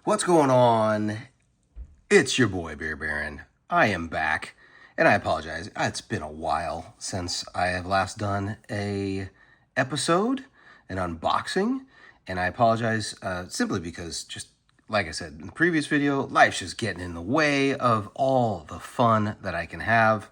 What's going on? It's your boy Beer Baron. I am back, and I apologize. It's been a while since I have last done a episode, an unboxing, and I apologize simply because, just like I said in the previous video, life's just getting in the way of all the fun that I can have.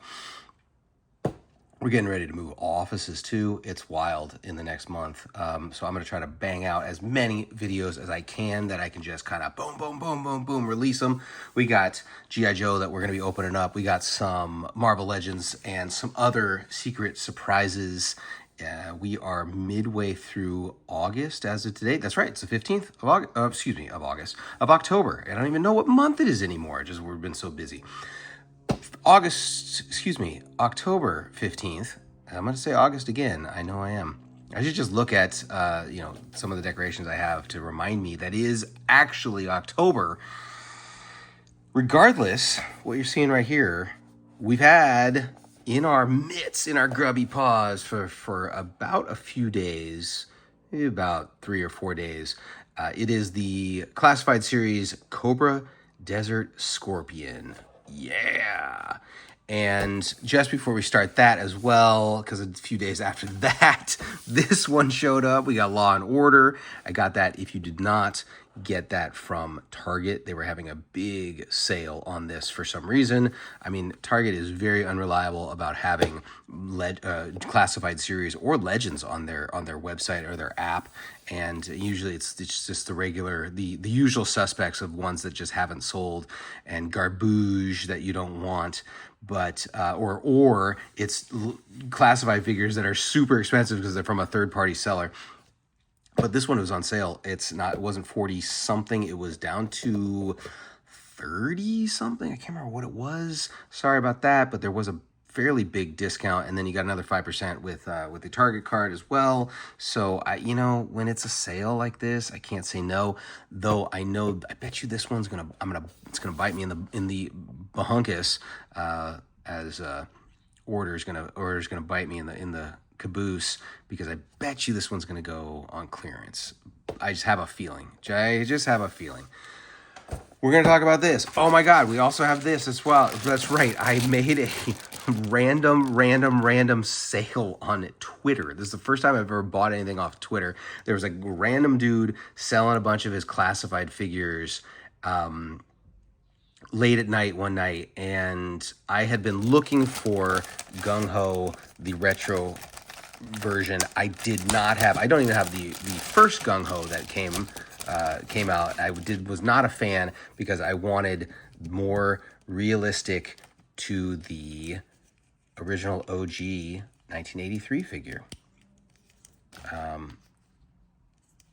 We're getting ready to move offices too. It's wild in the next month. So I'm going to try to bang out as many videos as I can that I can just kind of boom, boom, boom, boom, boom, release them. We got G.I. Joe that we're going to be opening up. We got some Marvel Legends and some other secret surprises. We are midway through August as of today. That's right. It's the 15th of August, of October. I don't even know what month it is anymore. We've been so busy. October 15th. I'm going to say August again. I know I am. I should just look at, some of the decorations I have to remind me that is actually October. Regardless, what you're seeing right here, we've had in our mitts, in our grubby paws for about a few days, maybe about 3 or 4 days. It is the classified series Cobra Desert Scorpion. Yeah. And just before we start that as well, because a few days after that, this one showed up. We got Law and Order. I got that. If you did not get that from Target, they were having a big sale on this for some reason. I mean, Target is very unreliable about having classified series or legends on their website or their app. And usually it's just the usual suspects of ones that just haven't sold and garbage that you don't want. But or it's classified figures that are super expensive because they're from a third-party seller. But this one was on sale. It wasn't 40 something. It was down to 30 something. I can't remember what it was. Sorry about that, but there was a fairly big discount, and then you got another 5% with the Target card as well. So when it's a sale like this, I can't say no. Though I bet you this one's it's gonna bite me in the bahunkus, as order's gonna bite me in the caboose, because I bet you this one's gonna go on clearance. I just have a feeling. We're going to talk about this. Oh my God, we also have this as well. That's right. I made a random sale on Twitter. This is the first time I've ever bought anything off Twitter. There was a random dude selling a bunch of his classified figures late at night one night, and I had been looking for Gung Ho, the retro version. I don't even have the first Gung Ho that came out. Was not a fan because I wanted more realistic to the original OG 1983 figure.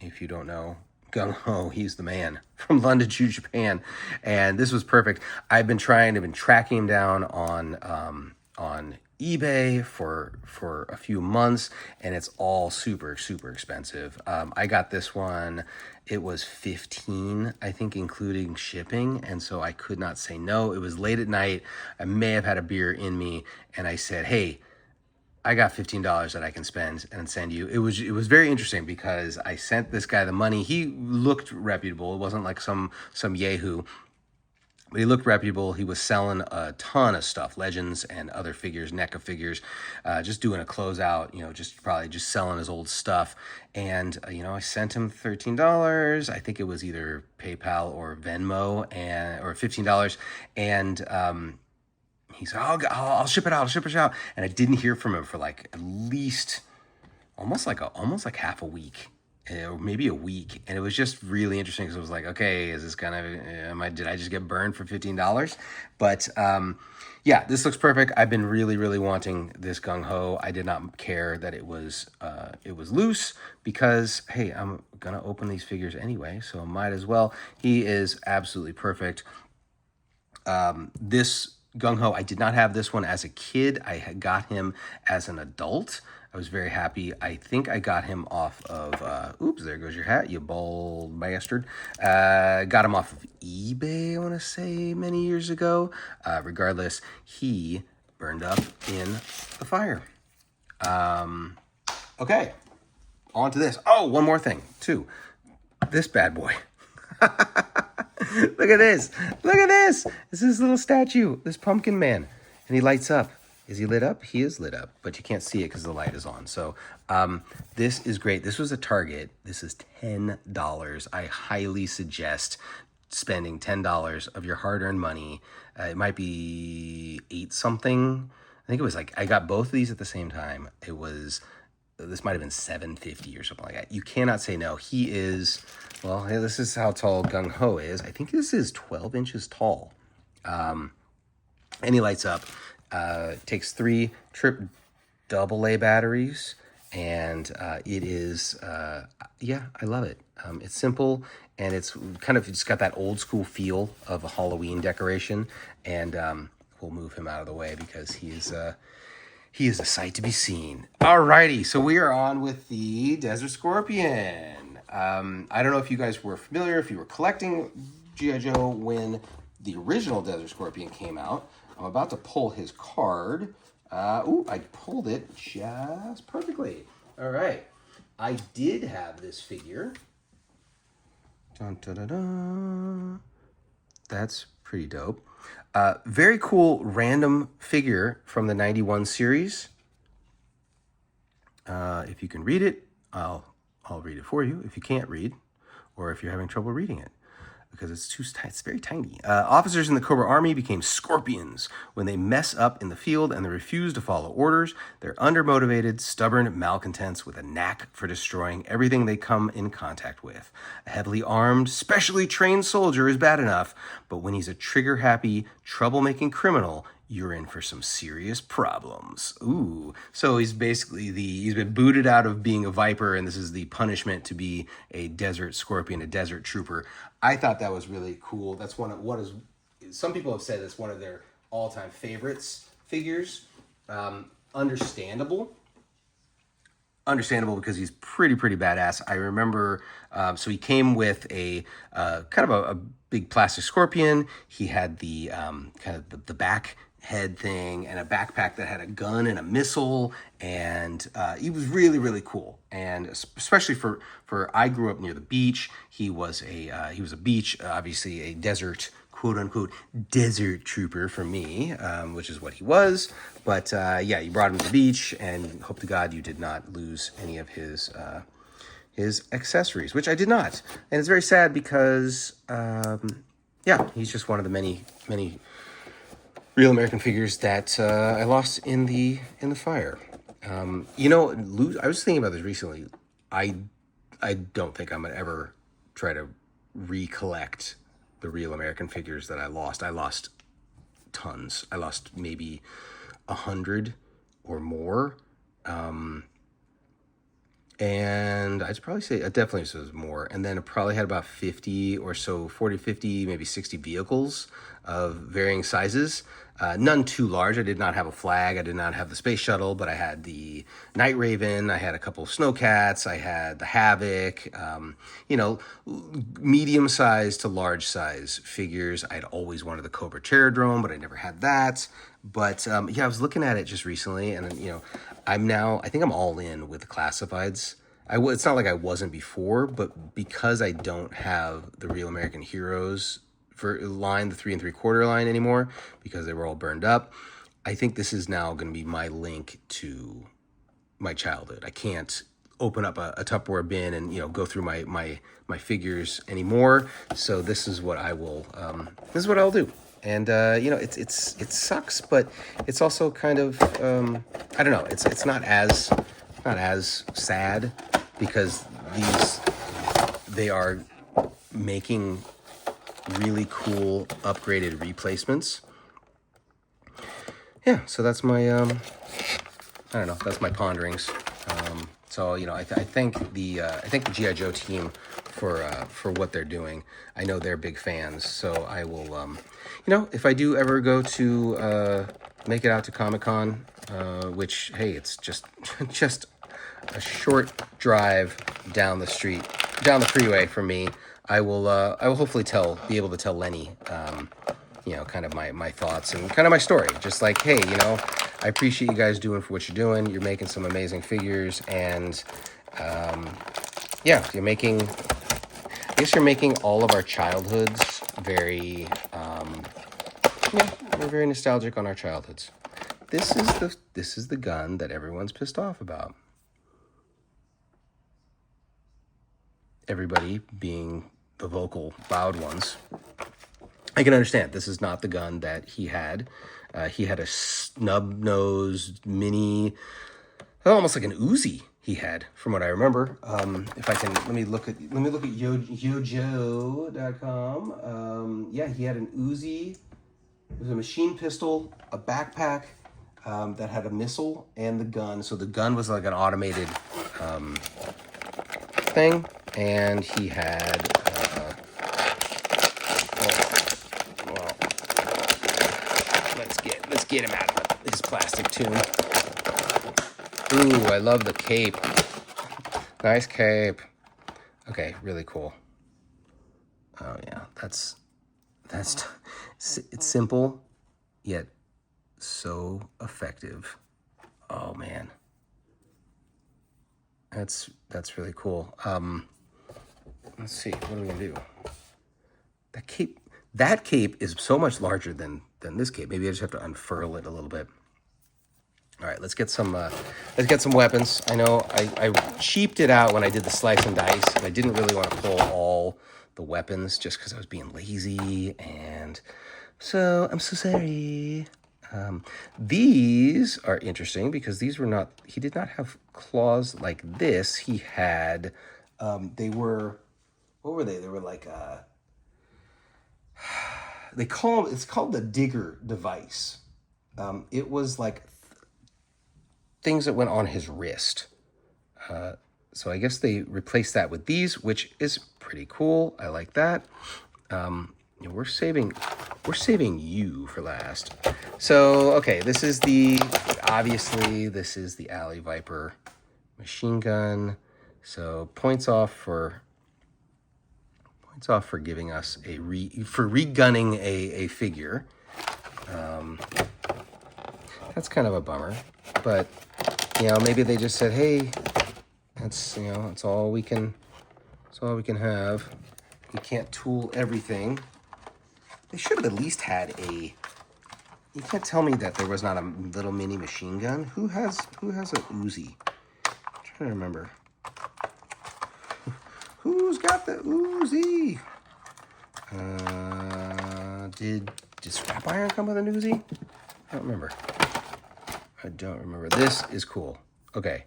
If you don't know Gung Ho, he's the man from London to Japan, and this was perfect. I've been tracking him down on eBay for a few months, and it's all super expensive. I got this one. It was $15, I think, including shipping, and so I could not say no. It was late at night. I may have had a beer in me, and I said, "Hey, I got $15 that I can spend and send you." It was very interesting because I sent this guy the money. He looked reputable. It wasn't like some yahoo. But he looked reputable. He was selling a ton of stuff, legends and other figures, NECA figures, just doing a closeout, probably just selling his old stuff. And, I sent him $13. I think it was either PayPal or Venmo, or $15. And he said, I'll ship it out. And I didn't hear from him for like at least almost like half a week. Or maybe a week, and it was just really interesting because it was like, okay, is this did I just get burned for $15? But yeah, this looks perfect. I've been really wanting this Gung Ho. I did not care that it was loose because, hey, I'm gonna open these figures anyway, so I might as well. He is absolutely perfect. This Gung Ho, I did not have this one as a kid. I had got him as an adult. I was very happy. I think I got him off of, oops, there goes your hat, you bald bastard. Got him off of eBay, I want to say, many years ago. Regardless, he burned up in the fire. Okay, on to this. Oh, one more thing, too. This bad boy. Look at this. Look at this. This is his little statue, this pumpkin man. And he lights up. Is he lit up? He is lit up, but you can't see it because the light is on. So this is great. This was a Target. This is $10. I highly suggest spending $10 of your hard-earned money. It might be 8 something. I think it was like, I got both of these at the same time. This might have been $7.50 or something like that. You cannot say no. He is, well, hey, this is how tall Gung Ho is. I think this is 12 inches tall. And he lights up. Takes 3 trip AA batteries, and it is, yeah, I love it. It's simple, and it's kind of just got that old school feel of a Halloween decoration, and we'll move him out of the way because he is a sight to be seen. Alrighty, so we are on with the Desert Scorpion. I don't know if you guys were familiar, if you were collecting G.I. Joe when the original Desert Scorpion came out. I'm about to pull his card. Ooh, I pulled it just perfectly. All right. I did have this figure. Dun, dun, dun, dun. That's pretty dope. Very cool random figure from the 91 series. If you can read it, I'll read it for you. If you can't read, or if you're having trouble reading it, because it's very tiny. Officers in the Cobra Army became scorpions when they mess up in the field and they refuse to follow orders. They're undermotivated, stubborn malcontents with a knack for destroying everything they come in contact with. A heavily armed, specially trained soldier is bad enough, but when he's a trigger-happy, troublemaking criminal, you're in for some serious problems. Ooh. So he's basically he's been booted out of being a Viper, and this is the punishment to be a Desert Scorpion, a Desert Trooper. I thought that was really cool. That's some people have said it's one of their all-time favorites figures. Understandable because he's pretty badass. I remember, so he came with a kind of a big plastic scorpion. He had the kind of the back head thing and a backpack that had a gun and a missile, and he was really cool. And especially for I grew up near the beach. He was a beach, obviously a desert, quote unquote desert trooper for me, which is what he was. But yeah, you brought him to the beach, and hope to God you did not lose any of his accessories, which I did not. And it's very sad because yeah, he's just one of the many Real American figures that I lost in the fire. You know, I was thinking about this recently. I don't think I'm gonna ever try to recollect the Real American figures that I lost. I lost tons. I lost maybe 100 or more. And I'd probably say, definitely was more. And then it probably had about 50 or so, 40, 50, maybe 60 vehicles of varying sizes. None too large. I did not have a flag. I did not have the space shuttle, but I had the Night Raven. I had a couple of Snowcats. I had the Havoc. You know, medium size to large size figures. I'd always wanted the Cobra Terradrome, but I never had that. But yeah, I was looking at it just recently, and you know, I think I'm all in with the classifieds. It's not like I wasn't before, but because I don't have the Real American Heroes line, the 3 3/4 line anymore, because they were all burned up, I think this is now going to be my link to my childhood. I can't open up a Tupperware bin and, you know, go through my figures anymore. So this is what I will. This is what I'll do. And you know, it sucks, but it's also kind of I don't know. It's not as sad because they are making really cool upgraded replacements. Yeah, so that's my I don't know. That's my ponderings. So you know, I thank the G.I. Joe team for what they're doing. I know they're big fans, so I will you know, if I do ever go to make it out to Comic-Con, which hey, it's just a short drive down the freeway from me, I will hopefully be able to tell Lenny you know, kind of my thoughts and kind of my story. Just like, hey, you know, I appreciate you guys doing for what you're doing. You're making some amazing figures, and yeah, you're making. I guess you're making all of our childhoods very, yeah, we're very nostalgic on our childhoods. This is the gun that everyone's pissed off about. Everybody being the vocal, loud ones. I can understand. This is not the gun that he had. He had a snub-nosed mini, almost like an Uzi. He had, from what I remember. If I can, let me look at yojo.com. Yeah, he had an Uzi. It was a machine pistol, a backpack that had a missile, and the gun. So the gun was like an automated thing, and he had. Well, let's get him out of his plastic tune. Ooh, I love the cape. Nice cape. Okay, really cool. Oh yeah, that's it's simple yet so effective. Oh man, that's really cool. Let's see, what are we gonna do? That cape is so much larger than this cape. Maybe I just have to unfurl it a little bit. All right, let's get some weapons. I know I cheaped it out when I did the slice and dice, and I didn't really want to pull all the weapons just because I was being lazy, and so I'm so sorry. These are interesting because these were not. He did not have claws like this. He had. They were. What were they? They were like. They call it's called the digger device. It was like things that went on his wrist. So I guess they replaced that with these, which is pretty cool. I like that. We're saving you for last. So okay, this is the Alley Viper machine gun. So points off for giving us for regunning a figure. That's kind of a bummer, but maybe they just said, hey, that's all we can have. We can't tool everything. They should have at least had a. You can't tell me that there was not a little mini machine gun. Who has a Uzi? I'm trying to remember. Who's got the Uzi? Did Scrap Iron come with an Uzi? I don't remember. This is cool. Okay.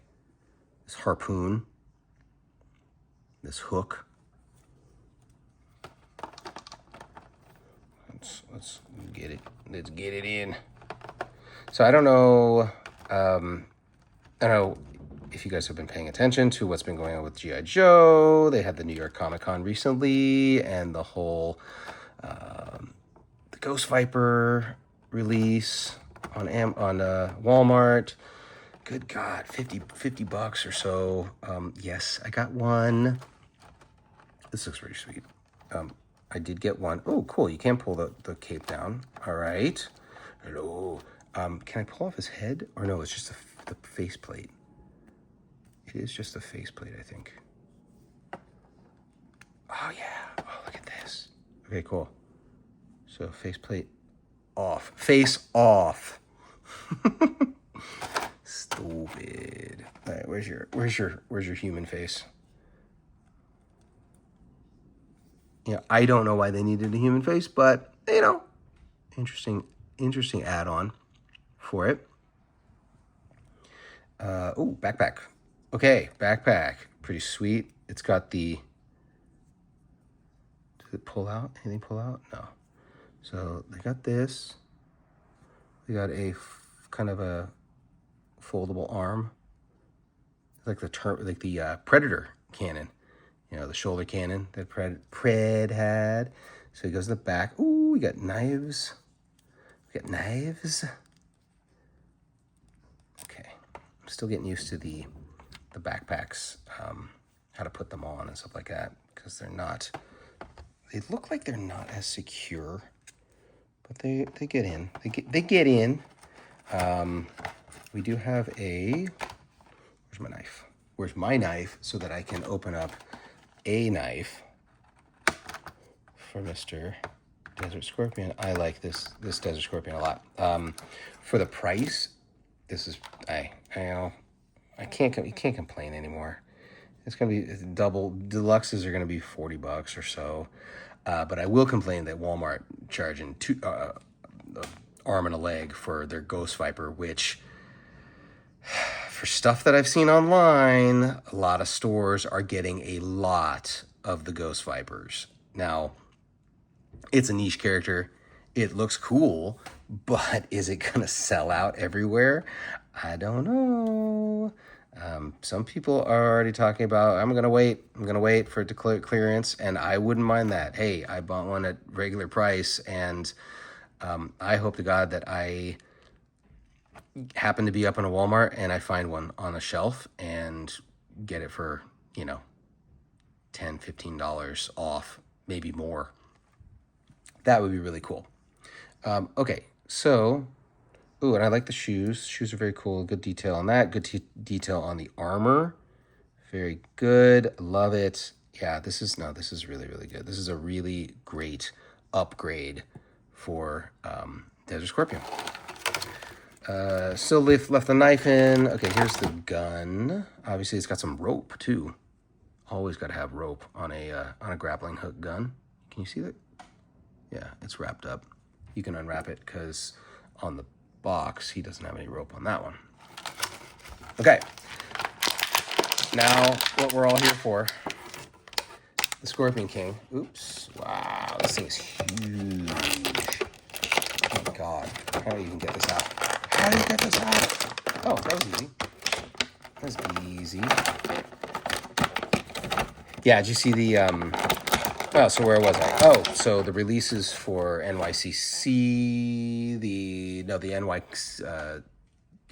This harpoon. This hook. Let's get it. Let's get it in. So I don't know. I don't know if you guys have been paying attention to what's been going on with G.I. Joe. They had the New York Comic Con recently, and the whole the Ghost Viper release on Walmart. Good God, $50 or so. Yes, I got one. This looks pretty sweet. I did get one. Oh, cool. You can pull the cape down. All right. Hello. Can I pull off his head? Or no, it's just the faceplate. It is just the faceplate, I think. Oh, yeah. Oh, look at this. Okay, cool. So faceplate off. Face off. Stupid. All right, where's your human face? I don't know why they needed a human face, but interesting add-on for it. Oh, backpack. Okay, backpack. Pretty sweet. It's got the. Does it pull out? Anything pull out? No. So they got this. They got a kind of a foldable arm, like the Predator cannon. The shoulder cannon that Pred had. So he goes in the back. Ooh, we got knives. Okay. I'm still getting used to the backpacks, how to put them on and stuff like that, because they look like they're not as secure, but they get in. They get in. We do have where's my knife? Where's my knife so that I can open up a knife? for Mr. Desert Scorpion. I like this Desert Scorpion a lot. For the price, this is you can't complain anymore. It's gonna be double. Deluxes are gonna be $40 or so, but I will complain that Walmart charging arm and a leg for their Ghost Viper, which for stuff that I've seen online, a lot of stores are getting a lot of the Ghost Vipers. Now, it's a niche character. It looks cool, but is it going to sell out everywhere? I don't know. Some people are already talking about, I'm going to wait for it to clearance, and I wouldn't mind that. Hey, I bought one at regular price, and I hope to God that I happen to be up in a Walmart and I find one on a shelf and get it for, $10, $15 off, maybe more. That would be really cool. Okay, so, and I like the shoes. Shoes are very cool. Good detail on that. Good detail on the armor. Very good. Love it. Yeah, this is really, really good. This is a really great upgrade for Desert Scorpion. Still left the knife in. Okay, here's the gun. Obviously, it's got some rope too. Always got to have rope on a grappling hook gun. Can you see that? Yeah, it's wrapped up. You can unwrap it because on the box he doesn't have any rope on that one. Okay. Now, what we're all here for: the Scorpion King. Oops! Wow, this thing is huge. Oh my God! How do you even get this out? How do you get this out? Oh, that was easy. That was easy. Yeah, did you see the, so where was I? Oh, so the releases for NYCC,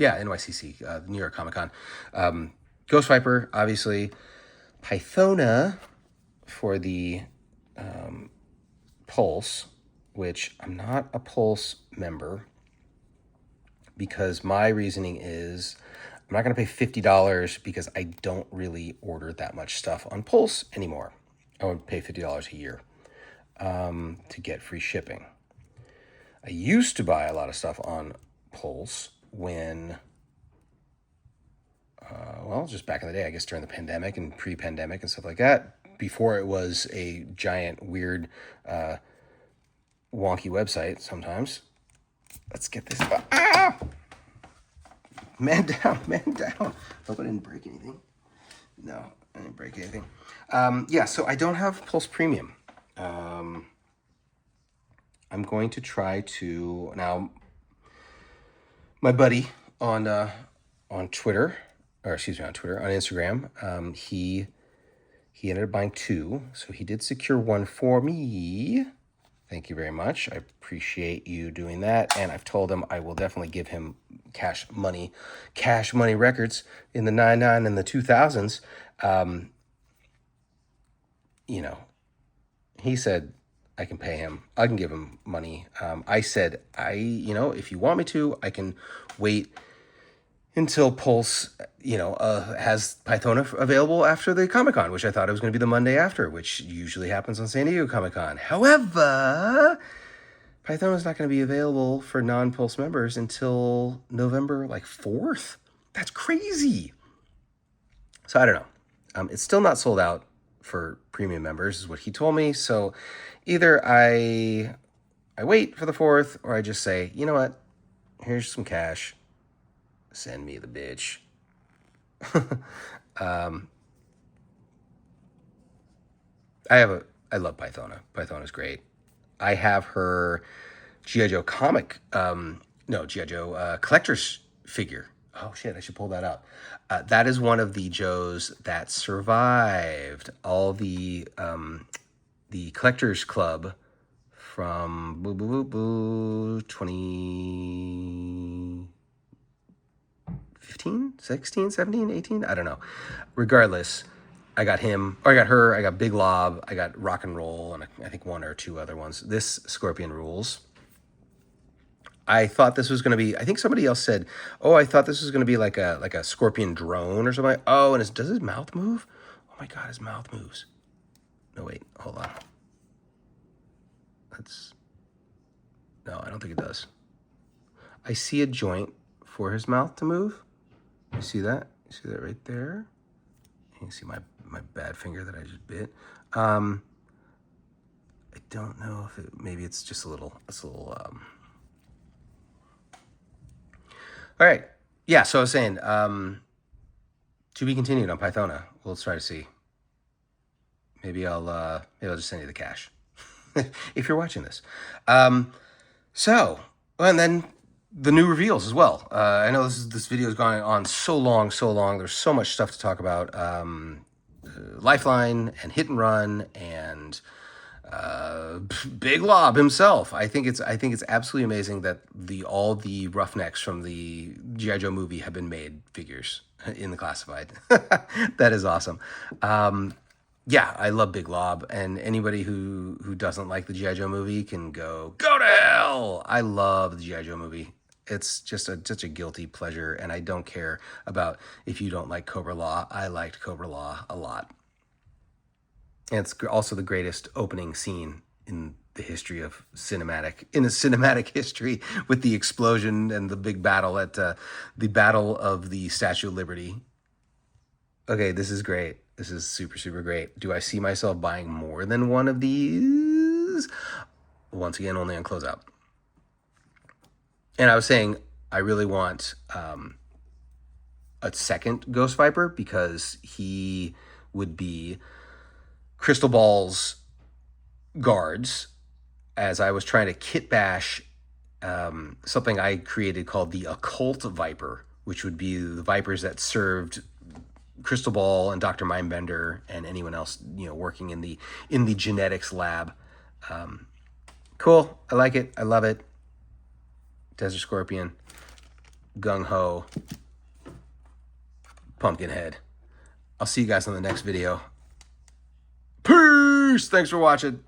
NYCC, the New York Comic Con. Ghost Viper, obviously. Pythona for the Pulse, which I'm not a Pulse member, because my reasoning is I'm not going to pay $50 because I don't really order that much stuff on Pulse anymore. I would pay $50 a year to get free shipping. I used to buy a lot of stuff on Pulse when, just back in the day, I guess during the pandemic and pre-pandemic and stuff like that, before it was a giant, weird, wonky website sometimes. Let's get this. Man down. Hope I didn't break anything. No, I didn't break anything. So I don't have Pulse Premium. I'm going to try to now. My buddy on Twitter, on Instagram, he ended up buying 2, so he did secure one for me. Thank you very much. I appreciate you doing that. And I've told him I will definitely give him cash money records in the 99 and the 2000s. He said I can pay him. I can give him money. I said, if you want me to, I can wait until Pulse, has Pythona available after the Comic-Con, which I thought it was going to be the Monday after, which usually happens on San Diego Comic-Con. However, Pythona is not going to be available for non-Pulse members until November 4th. That's crazy. So I don't know. It's still not sold out for premium members, is what he told me. So either I wait for the 4th, or I just say, you know what? Here's some cash. Send me the bitch. I love Pythona. Pythona's great. I have her G.I. Joe collector's figure. Oh shit, I should pull that out. That is one of the Joes that survived all the collector's club from 2015, 16, 17, 18, I don't know. Regardless, I got him, or I got her, I got Big Lob, I got Rock and Roll, and I think 1 or 2 other ones. This Scorpion rules. I thought this was going to be, I think somebody else said, I thought this was going to be like a Scorpion drone or something. And does his mouth move? Oh my God, his mouth moves. No, wait, hold on. No, I don't think it does. I see a joint for his mouth to move. You see that? You see that right there? You see my bad finger that I just bit. I don't know if maybe it's just a little. All right. Yeah. So I was saying, to be continued on Pythona. We'll try to see. Maybe I'll just send you the cash if you're watching this. And then the new reveals as well. I know this video has gone on so long. There's so much stuff to talk about. Lifeline and Hit and Run and Big Lob himself. I think it's absolutely amazing that all the Roughnecks from the G.I. Joe movie have been made figures in the classified. That is awesome. Yeah, I love Big Lob, and anybody who doesn't like the G.I. Joe movie can go to hell. I love the G.I. Joe movie. It's just such a guilty pleasure, and I don't care about if you don't like Cobra Law. I liked Cobra Law a lot. And it's also the greatest opening scene in the history of cinematic history, with the explosion and the big battle at the Battle of the Statue of Liberty. Okay, this is great. This is super, super great. Do I see myself buying more than one of these? Once again, only on closeout. And I was saying, I really want a second Ghost Viper, because he would be Crystal Ball's guards, as I was trying to kit bash something I created called the Occult Viper, which would be the Vipers that served Crystal Ball and Dr. Mindbender and anyone else, working in the genetics lab. Cool. I like it. I love it. Desert Scorpion, Gung Ho, Pumpkinhead. I'll see you guys on the next video. Peace. Thanks for watching.